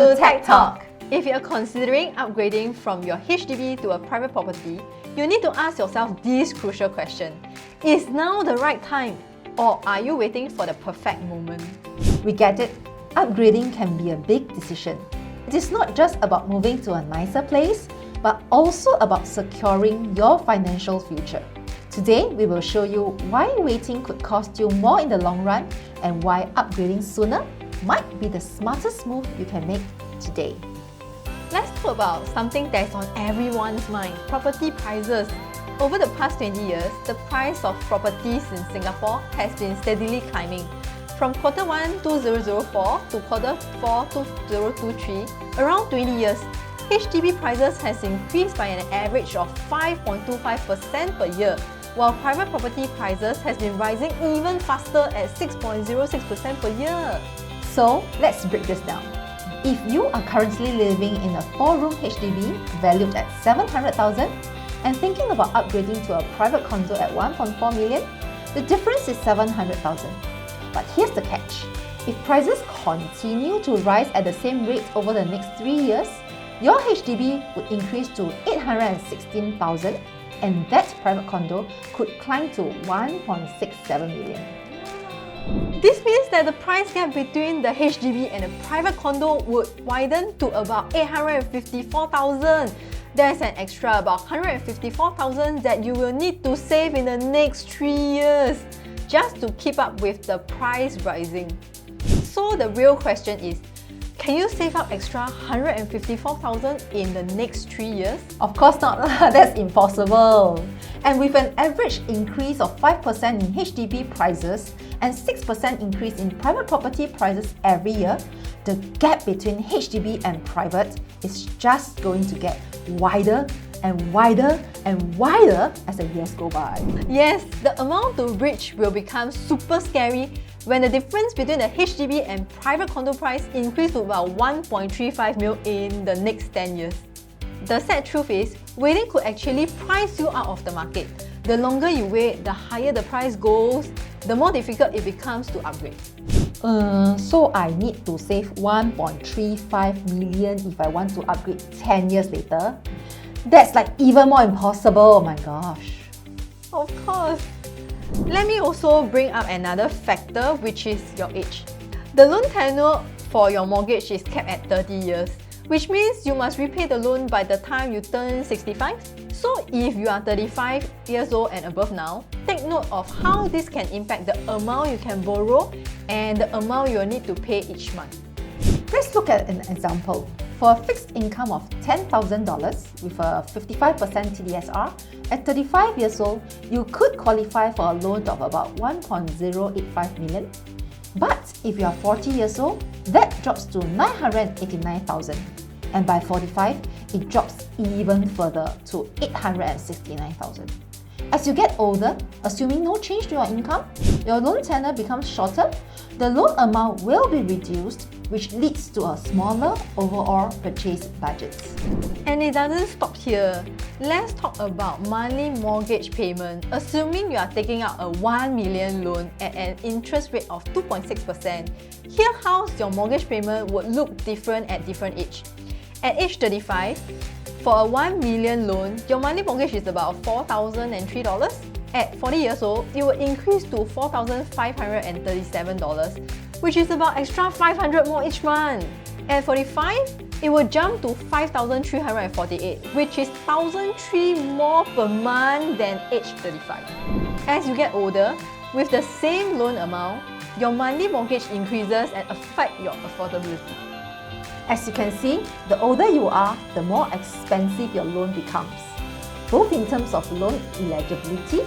to Tech Talk. If you're considering upgrading from your HDB to a private property, you need to ask yourself this crucial question. Is now the right time, or are you waiting for the perfect moment? We get it. Upgrading can be a big decision. It is not just about moving to a nicer place, but also about securing your financial future. Today, we will show you why waiting could cost you more in the long run and why upgrading sooner might be the smartest move you can make today. Let's talk about something that's on everyone's mind, property prices. Over the past 20 years, the price of properties in Singapore has been steadily climbing. From Q1 2004 to Q4 2023, around 20 years, HDB prices has increased by an average of 5.25% per year, while private property prices has been rising even faster at 6.06% per year. So, let's break this down. If you are currently living in a 4-room HDB valued at 700,000 and thinking about upgrading to a private condo at 1.4 million, the difference is 700,000. But here's the catch. If prices continue to rise at the same rate over the next 3 years, your HDB would increase to 816,000 and that private condo could climb to 1.67 million. This means that the price gap between the HDB and a private condo would widen to about 854,000. There's an extra about 154,000 that you will need to save in the next 3 years just to keep up with the price rising. So the real question is, can you save up extra 154,000 in the next 3 years? Of course not, that's impossible. And with an average increase of 5% in HDB prices and 6% increase in private property prices every year, the gap between HDB and private is just going to get wider and wider and wider as the years go by. Yes, the amount to reach will become super scary when the difference between the HDB and private condo price increase to about 1.35 mil in the next 10 years. The sad truth is, waiting could actually price you out of the market. The longer you wait, the higher the price goes, the more difficult it becomes to upgrade. So I need to save 1.35 million if I want to upgrade 10 years later? That's like even more impossible, oh my gosh. Of course. Let me also bring up another factor, which is your age. The loan tenure for your mortgage is capped at 30 years, which means you must repay the loan by the time you turn 65. So if you are 35 years old and above now, take note of how this can impact the amount you can borrow and the amount you will need to pay each month. Let's look at an example. For a fixed income of $10,000 with a 55% TDSR, at 35 years old, you could qualify for a loan of about 1.085 million. But if you are 40 years old, that drops to 989,000. And by 45, it drops even further to 869,000. As you get older, assuming no change to your income, your loan tenor becomes shorter, the loan amount will be reduced, which leads to a smaller overall purchase budget. And it doesn't stop here. Let's talk about monthly mortgage payment. Assuming you are taking out a 1 million loan at an interest rate of 2.6%, here's how your mortgage payment would look different at different age. At age 35, for a 1 million loan, your monthly mortgage is about $4,003. At 40 years old, it will increase to $4,537, which is about extra $500 more each month. At 45, it will jump to $5,348, which is $1,003 more per month than age 35. As you get older, with the same loan amount, your monthly mortgage increases and affect your affordability. As you can see, the older you are, the more expensive your loan becomes, both in terms of loan eligibility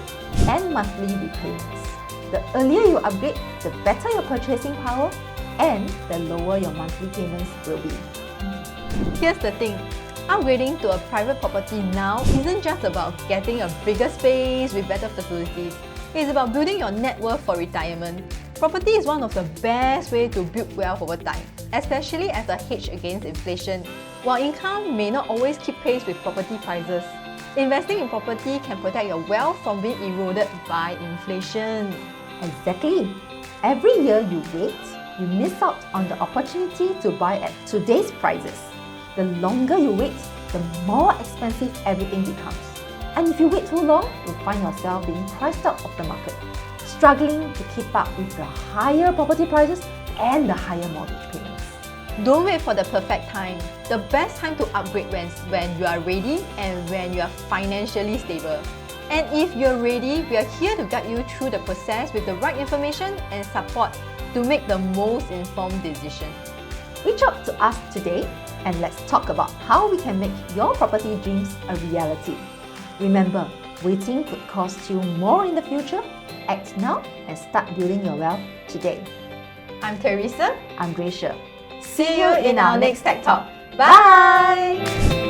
and monthly repayments. The earlier you upgrade, the better your purchasing power and the lower your monthly payments will be. Here's the thing, upgrading to a private property now isn't just about getting a bigger space with better facilities. It's about building your net worth for retirement. Property is one of the best ways to build wealth over time, especially as a hedge against inflation, while income may not always keep pace with property prices. Investing in property can protect your wealth from being eroded by inflation. Exactly. Every year you wait, you miss out on the opportunity to buy at today's prices. The longer you wait, the more expensive everything becomes. And if you wait too long, you'll find yourself being priced out of the market, struggling to keep up with the higher property prices and the higher mortgage payments. Don't wait for the perfect time. The best time to upgrade is when you are ready and when you are financially stable. And if you're ready, we are here to guide you through the process with the right information and support to make the most informed decision. Reach out to us today and let's talk about how we can make your property dreams a reality. Remember, waiting could cost you more in the future. Act now and start building your wealth today. I'm Teresa. I'm Gracia. See you in our next Tech Talk. Bye!